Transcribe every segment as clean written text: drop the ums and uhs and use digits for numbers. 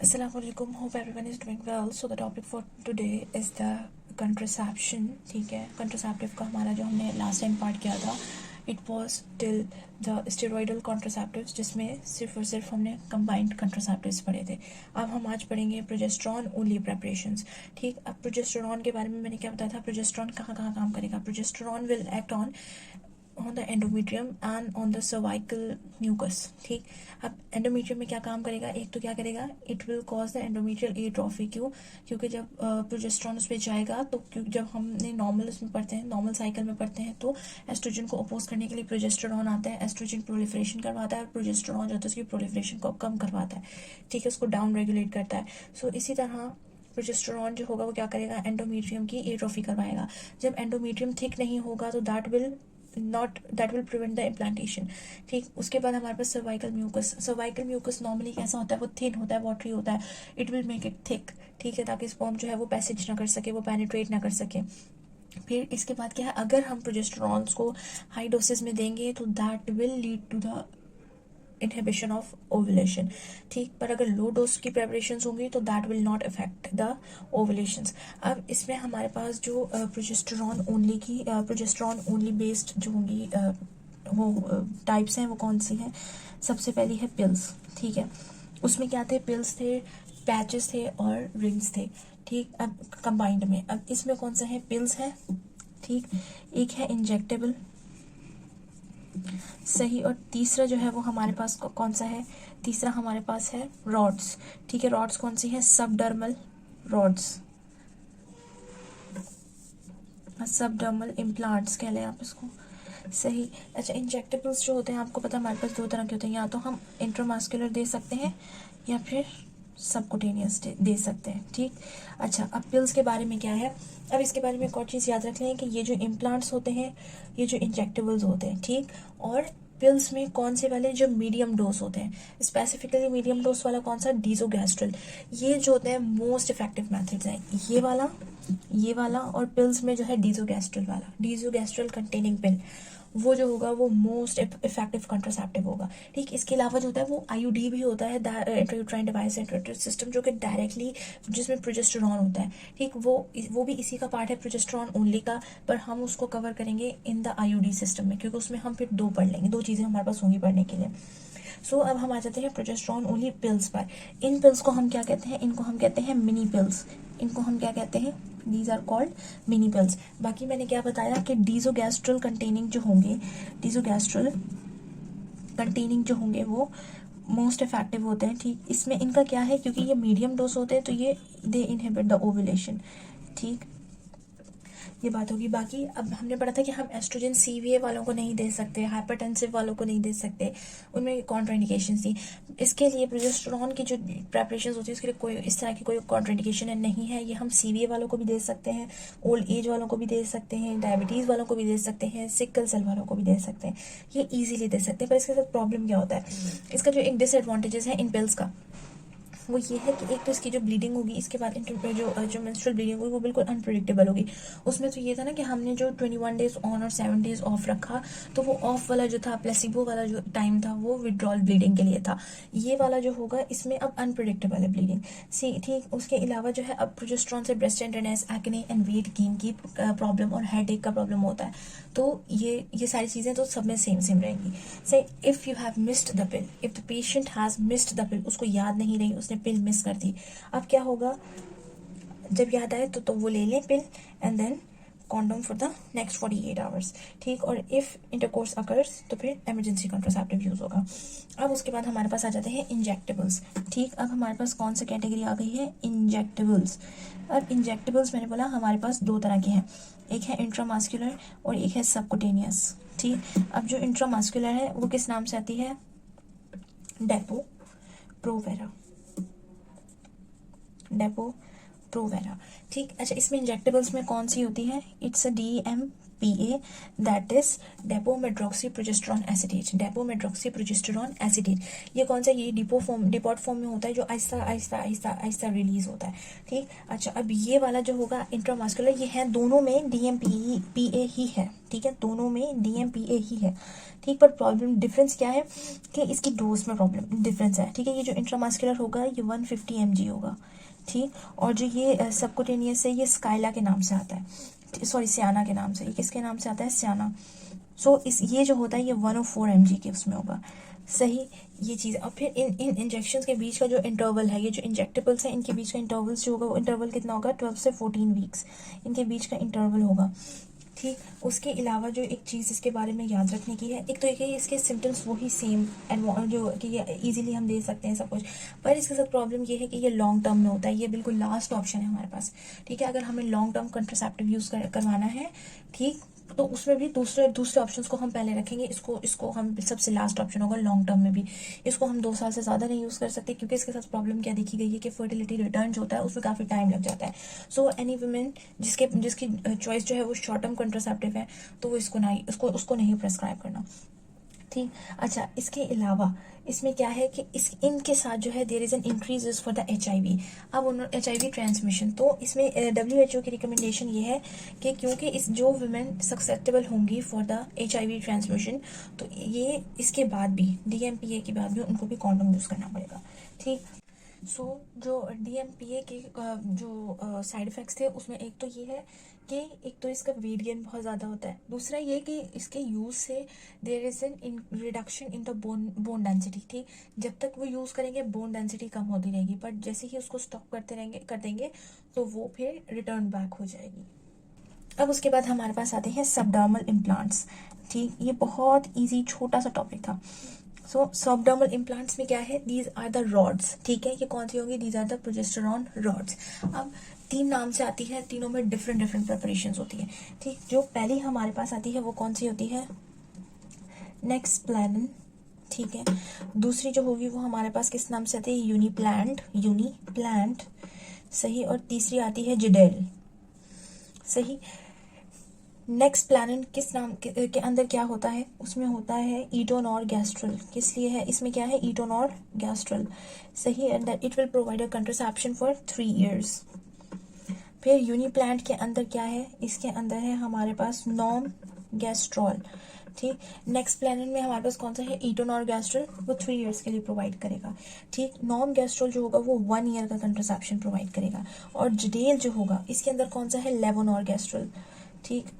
Assalamualaikum. Hope everyone is doing well. So the topic for today is the contraception. ठीक है, contraceptive का हमारा जो हमने लास्ट टाइम पार्ट किया था, it was till the steroidal contraceptives, जिसमें सिर्फ और सिर्फ हमने combined contraceptives पढ़े थे. अब हम आज पढ़ेंगे progesterone only preparations. ठीक, अब progesterone के बारे में मैंने क्या बताया था, progesterone कहाँ कहाँ काम करेगा. Progesterone will act on the endometrium and on the cervical mucus. ठीक, अब endometrium में क्या काम करेगा, एक तो क्या करेगा, it will cause the endometrial atrophy. क्यों? क्योंकि जब प्रोजेस्टेरोन उस पर जाएगा तो जब हमने नॉर्मल उसमें पढ़ते हैं, नॉर्मल साइकिल में पढ़ते हैं, तो एस्ट्रोजन को अपोज करने के लिए प्रोजेस्टेरोन आता है, एस्ट्रोजन प्रोलिफरेशन करवाता है और प्रोजेस्टेरोन जो है उसकी प्रोलिफरेशन को कम करवाता है. ठीक है, उसको डाउन रेगुलेट करता है. सो इसी तरह प्रोजेस्टेरोन जो होगा वो क्या करेगा, एंडोमेट्रियम की एट्रोफी करवाएगा. जब एंडोमेट्रियम थिक नहीं होगा तो that will prevent the implantation. ठीक, उसके बाद हमारे पास सर्वाइकल म्यूकस नॉर्मली कैसा होता है, वो थिन होता है, वाटरी होता है. It will make it thick. ठीक है, ताकि स्पर्म जो है वो पैसेज ना कर सके, वो पेनिट्रेट ना कर सके. फिर इसके बाद क्या है, अगर हम प्रोजेस्टेरोन्स को हाई डोसेज में देंगे तो that will lead to the inhibition of ovulation. ठीक, पर अगर लो डोज की प्रेपरेशंस होंगी तो that will not affect the ovulations. अब इसमें हमारे पास जो प्रोजेस्टेरोन ओनली बेस्ड जो होंगी वो टाइप्स हैं, वो कौन सी हैं. सबसे पहली है पिल्स. ठीक है, उसमें क्या थे, पिल्स थे, पैचेस थे और रिंग्स थे. ठीक, अब कंबाइंड में अब इसमें कौन सा है, पिल्स है. ठीक, एक है इंजेक्टेबल. सही, और तीसरा जो है वो हमारे पास कौन सा है, तीसरा हमारे पास है रॉड्स. ठीक है, रॉड्स कौन सी है, सबडर्मल रॉड्स, सबडर्मल इम्प्लांट्स कह लें आप इसको. सही. अच्छा, इंजेक्टेबल्स जो होते हैं आपको पता है हमारे पास दो तरह के होते हैं, या तो हम इंट्रामस्कुलर दे सकते हैं या फिर सबकुटेनियस दे सकते हैं. ठीक, अच्छा, अब पिल्स के बारे में क्या है, अब इसके बारे में एक और चीज़ याद रख लें कि ये जो इम्प्लांट्स होते हैं, ये जो इंजेक्टेबल्स होते हैं, ठीक, और पिल्स में कौन से वाले, जो मीडियम डोज होते हैं, स्पेसिफिकली मीडियम डोज वाला कौन सा, डीजोगैस्ट्रल. ये जो होते हैं मोस्ट इफेक्टिव मेथड्स हैं, ये वाला और पिल्स में जो है डीजोगैस्ट्रल वाला, डीजोगैस्ट्रल कंटेनिंग पिल, वो जो होगा वो मोस्ट इफेक्टिव कॉन्ट्रासेप्टिव होगा. ठीक, इसके अलावा जो होता है वो आईयूडी भी होता है, इंट्रायूट्राइन डिवाइस सिस्टम, जो कि डायरेक्टली जिसमें प्रोजेस्टेरोन होता है. ठीक, वो भी इसी का पार्ट है, प्रोजेस्टेरोन ओनली का, पर हम उसको कवर करेंगे इन द आईयूडी सिस्टम में, क्योंकि उसमें हम फिर दो पढ़ लेंगे, दो चीज़ें हमारे पास होंगी पढ़ने के लिए. सो अब हम आ जाते हैं प्रोजेस्टेरोन ओनली पिल्स पर. इन पिल्स को हम क्या कहते हैं, इनको हम कहते हैं मिनी पिल्स. इनको हम क्या कहते हैं, these are called mini pills. बाकी मैंने क्या बताया कि डीजोगैस्ट्रल कंटेनिंग जो होंगे वो मोस्ट इफेक्टिव होते हैं. ठीक, इसमें इनका क्या है, क्योंकि ये मीडियम डोज होते हैं तो ये दे इनहिबिट द ओवुलेशन. ठीक, ये बात होगी. बाकी अब हमने पढ़ा था कि हम एस्ट्रोजन सीवीए वालों को नहीं दे सकते, हाइपरटेंसिव वालों को नहीं दे सकते, उनमें कॉन्ट्राइंडिकेशन थी. इसके लिए प्रोजेस्टेरोन की जो प्रेपरेशन होती है उसके लिए कोई इस तरह की कोई कॉन्ट्राइंडिकेशन नहीं है. ये हम सीवीए वालों को भी दे सकते हैं, ओल्ड एज वालों को भी दे सकते हैं, डायबिटीज़ वालों को भी दे सकते हैं, सिकल सेल वालों को भी दे सकते हैं, ये ईजिली दे सकते हैं. पर इसके साथ प्रॉब्लम क्या होता है, इसका जो एक डिसएडवांटेजेस है इन पिल्स का, वो ये है कि एक तो इसकी जो ब्लीडिंग होगी, इसके बाद जो मेंस्ट्रुअल ब्लीडिंग होगी वो बिल्कुल अनप्रिडिक्टेबल होगी. उसमें तो ये था ना कि हमने जो 21 डेज ऑन और 7 डेज ऑफ रखा, तो वो ऑफ वाला जो था, प्लेसिबो वाला जो टाइम था, वो विड्रॉल ब्लीडिंग के लिए था. ये वाला जो होगा इसमें अब अनप्रिडिक्टेबल है ब्लीडिंग. ठीक, उसके अलावा जो है अब प्रोजेस्टेरोन से breast tenderness, acne and weight gain की प्रॉब्लम और हेडेक का प्रॉब्लम होता है. तो ये सारी चीज़ें तो सब में सेम रहेंगी. से if you have missed the pill, if the patient has missed the पिल, उसको याद नहीं रही, उसने पिल मिस कर दी, अब क्या होगा, जब याद आए तो वो ले लें pill and then condom for the next 48 hours. ठीक, और इफ़ इंटरकोर्स अकर्स तो फिर एमरजेंसी कॉन्ट्रासेप्टिव यूज़ होगा. अब उसके बाद हमारे पास आ जाते हैं इंजेक्टेबल्स. ठीक, अब हमारे पास कौन सी कैटेगरी आ गई है, इंजेक्टेबल्स. अब इंजेक्टेबल्स मैंने बोला हमारे पास दो तरह के हैं, एक है इंट्रामस्कुलर और एक है सबकुटेनियस. ठीक, अब जो इंट्रामस्कुलर है वो किस नाम से आती है, डेपो प्रोवेरा. ठीक, अच्छा, इसमें इंजेक्टेबल्स में कौन सी होती है, it's a DMPK DMPA, that is depomedroxyprogesterone acetate, depomedroxyprogesterone acetate. ये कौन सा, ये डिपोट फॉर्म में होता है, जो आहिस्ता आहिस्ता आहिस्ता आहिस्ता रिलीज होता है, ठीक। अच्छा, अब ये वाला जो होगा इंट्रामस्कुलर, ये है दोनों में DMPA ही है, ठीक है, दोनों में DMPA ही है, ठीक। पर प्रॉब्लम डिफरेंस क्या है कि इसकी डोज में प्रॉब्लम डिफरेंस है, ठीक है। ये जो इंट्रामस्कुलर होगा ये 150 mg होगा, ठीक। और जो ये सबकुटेनियस है ये स्काइला के नाम से आता है, सॉरी सियाना के नाम से, ये किसके नाम से आता है, सियाना। सो इस ये जो होता है ये 104 mg के उसमें होगा, सही, ये चीज़। और फिर इन इंजेक्शंस के बीच का जो इंटरवल है, ये जो इंजेक्टेबल्स हैं इनके बीच का इंटरवल्स जो होगा वो इंटरवल कितना होगा, 12 से 14 वीक्स इनके बीच का इंटरवल होगा, ठीक। उसके अलावा जो एक चीज़ इसके बारे में याद रखने की है, एक तो ये इसके सिम्टम्स वही सेम जो कि ये इजीली हम दे सकते हैं सब कुछ, पर इसके साथ प्रॉब्लम ये है कि ये लॉन्ग टर्म में होता है, ये बिल्कुल लास्ट ऑप्शन है हमारे पास, ठीक है। अगर हमें लॉन्ग टर्म कंट्रासेप्टिव यूज़ करवाना है, ठीक, तो उसमें भी दूसरे ऑप्शंस को हम पहले रखेंगे, इसको हम सबसे लास्ट ऑप्शन होगा लॉन्ग टर्म में भी। इसको हम 2 साल से ज़्यादा नहीं यूज़ कर सकते, क्योंकि इसके साथ प्रॉब्लम क्या देखी गई है कि फर्टिलिटी रिटर्न होता है उसमें काफ़ी टाइम लग जाता है। सो एनी वुमेन जिसकी चॉइस जो है वो शॉर्ट टर्म कंट्रासेप्टिव है, तो वो उसको नहीं प्रेस्क्राइब करना, ठीक। अच्छा, इसके अलावा इसमें क्या है कि इनके साथ जो है there is an increase for the HIV। अब HIV ट्रांसमिशन, तो इसमें WHO की रिकमेंडेशन ये है कि क्योंकि इस जो वुमेन ससेप्टेबल होंगी फॉर द HIV ट्रांसमिशन, तो ये इसके बाद भी DMPA के बाद भी उनको भी कॉन्डोम यूज़ करना पड़ेगा, ठीक। सो जो DMPA के जो साइड इफ़ेक्ट्स थे उसमें एक तो ये है कि एक तो इसका वेट गेन बहुत ज़्यादा होता है, दूसरा ये कि इसके यूज़ से there is an reduction in the bone density, ठीक। जब तक वो यूज़ करेंगे बोन डेंसिटी कम होती रहेगी, बट जैसे ही उसको स्टॉप कर देंगे तो वो फिर रिटर्न बैक हो जाएगी। अब उसके बाद हमारे पास आते हैं सबडर्मल इम्प्लांट्स, ठीक। ये बहुत ईजी छोटा सा टॉपिक था। सो सबडर्मल इम्प्लांट्स में क्या है, दीज आर द रॉड्स, ठीक है। ये कौन सी होंगी, these are the progesterone rods. अब 3 नाम से आती है, तीनों में डिफरेंट प्रिपरेशंस होती है, ठीक। जो पहली हमारे पास आती है वो कौन सी होती है, नेक्सप्लानन, ठीक है। दूसरी जो होगी वो हमारे पास किस नाम से आती है, यूनिप्लांट, सही। और तीसरी आती है जिडेल, सही। नेक्स्ट प्लानन किस नाम के अंदर क्या होता है, उसमें होता है ईटोनॉर गैस्ट्रल, किस लिए है, इसमें क्या है, ईटोनॉर गैस्ट्रल, सही। And that it will provide a contraception for 3 years। फिर यूनिप्लांट के अंदर क्या है, इसके अंदर है हमारे पास नॉन गैस्ट्रॉल, ठीक। नेक्स्ट प्लानन में हमारे पास कौन सा है, ईटोनॉर गैस्ट्रल, वो 3 years के लिए प्रोवाइड करेगा, ठीक। नॉन गैस्ट्रल जो होगा वो 1 year का कंट्रासेप्शन प्रोवाइड करेगा। और जिडेल जो होगा इसके अंदर कौन सा है, लेवोनॉर गैस्ट्रल, ठीक,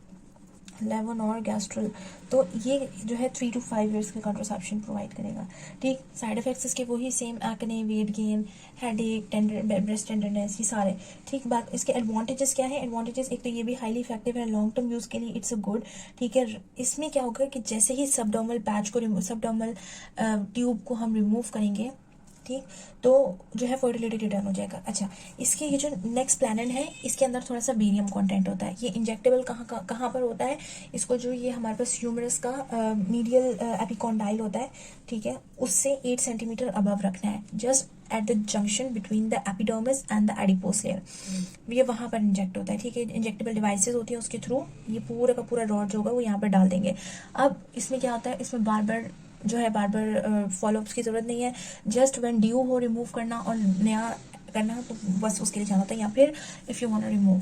लेवोनॉर गैस्ट्रल, तो ये जो है 3 to 5 years का कंट्रासेप्शन प्रोवाइड करेगा, ठीक। साइड इफेक्ट्स इसके वही same, acne, weight gain, headache, breast tenderness, ये सारे, ठीक। बात इसके एडवांटेजेस क्या है, एडवांटेजेस एक तो ये भी हाईली इफेक्टिव है, लॉन्ग टर्म यूज़ के लिए इट्स अ गुड, ठीक है। इसमें क्या होगा कि जैसे ही सबडर्मल ट्यूब को हम रिमूव करेंगे, ठीक, तो जो है फर्टिलिटी रिटर्न हो जाएगा। अच्छा, इसके ये जो नेक्स्ट प्लानन है इसके अंदर थोड़ा सा बेरियम कंटेंट होता है। ये इंजेक्टेबल कहाँ पर होता है, इसको जो ये हमारे पास ह्यूमरस का मीडियल एपिकॉन्डाइल होता है, ठीक है, उससे 8 centimeter अबव रखना है, just at the junction between the epidermis and the adipose layer, ये वहाँ पर इंजेक्ट होता है, ठीक है। इंजेक्टेबल डिवाइसेस होती है, उसके थ्रू ये पूरा का पूरा रॉड जो होगा वो यहाँ पर डाल देंगे। अब इसमें क्या होता है, इसमें बार बार फॉलोअप्स की ज़रूरत नहीं है, जस्ट व्हेन ड्यू हो रिमूव करना और नया करना तो बस उसके लिए जाना होता है, या फिर if you want to remove,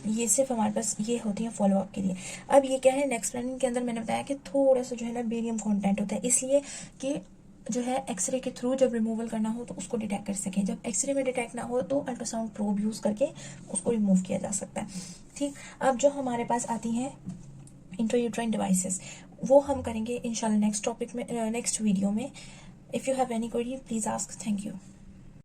ये सिर्फ हमारे पास ये होती है फॉलोअप के लिए। अब ये क्या है, नेक्स्ट प्लानिंग के अंदर मैंने बताया कि थोड़ा सा जो है ना बेरियम कंटेंट होता है, इसलिए कि जो है एक्सरे के थ्रू जब रिमूवल करना हो तो उसको डिटेक्ट कर सकें, जब एक्सरे में डिटेक्ट ना हो तो अल्ट्रासाउंड प्रोब यूज़ करके उसको रिमूव किया जा सकता है, ठीक। अब जो हमारे पास आती हैं इंट्रायूट्राइन डिवाइसेस, वो हम करेंगे इंशाल्लाह नेक्स्ट टॉपिक में, नेक्स्ट वीडियो में। If you have any query please ask. Thank you.